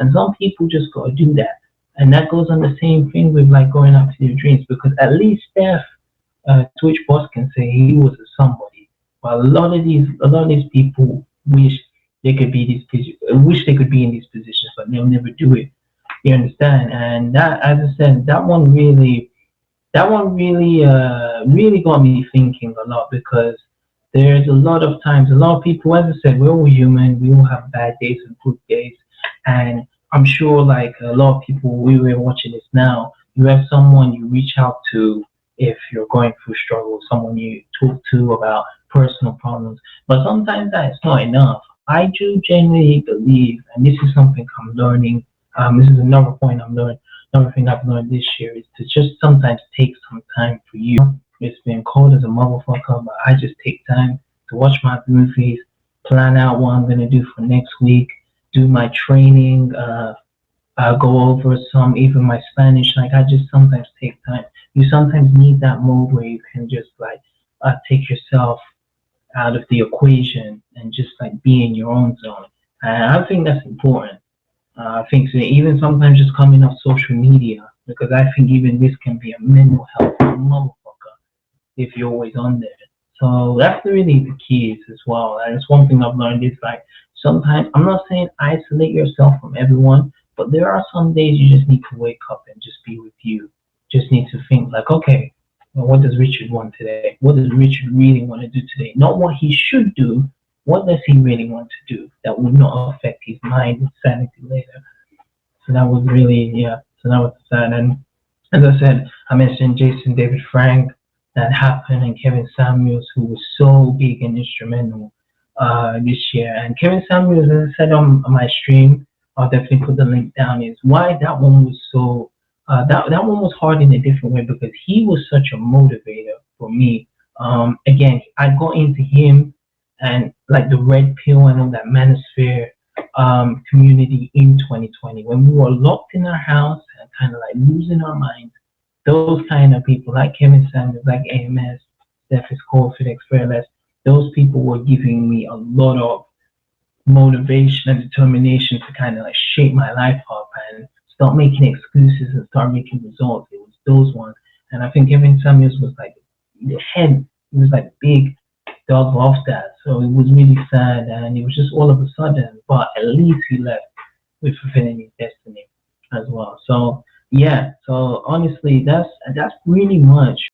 And some people just gotta do that. And that goes on the same thing with like going after your dreams, because at least Steph, Twitch boss, can say he was a somebody. But a lot of these people wish they could be wish they could be in these positions, but they'll never do it. You understand? And that, as I said, that one really got me thinking a lot, because there's a lot of times, a lot of people, as I said, we're all human. We all have bad days and good days, and I'm sure like a lot of people, we were watching this now. You have someone you reach out to if you're going through struggles, someone you talk to about personal problems. But sometimes that's not enough. I do genuinely believe, and this is something I'm learning. This is another point I'm learning. Another thing I've learned this year is to just sometimes take some time for you. It's been cold as a motherfucker, but I just take time to watch my movies, plan out what I'm gonna do for next week, do my training, go over some, even my Spanish. Like I just sometimes take time. You sometimes need that mode where you can just like take yourself out of the equation and just like be in your own zone. And I think that's important. I think so, even sometimes just coming off social media, because I think even this can be a mental health motherfucker if you're always on there. So that's really the keys as well. And it's one thing I've learned is like sometimes, I'm not saying isolate yourself from everyone, but there are some days you just need to wake up and just be with you. Just need to think like, okay, well, what does Richard want today? What does Richard really want to do today? Not what he should do. What does he really want to do that would not affect his mind and sanity later? So that was really, yeah. So that was sad. And as I said, I mentioned Jason David Frank, that happened, and Kevin Samuels, who was so big and instrumental this year. And Kevin Samuels, as I said on my stream, I'll definitely put the link down. Is why that one was so that one was hard in a different way, because he was such a motivator for me. Again, I got into him and like the red pill and all that manosphere community in 2020, when we were locked in our house and kind of like losing our minds. Those kind of people like Kevin Sanders, like AMS, Steph is called Felix Fearless, those people were giving me a lot of motivation and determination to kind of like shape my life up and start making excuses and start making results. It was those ones. And I think Kevin Samuels was like the head, he was like big dog off that. So it was really sad, and it was just all of a sudden, but at least he left with fulfilling his destiny as well. So yeah, so honestly, that's really much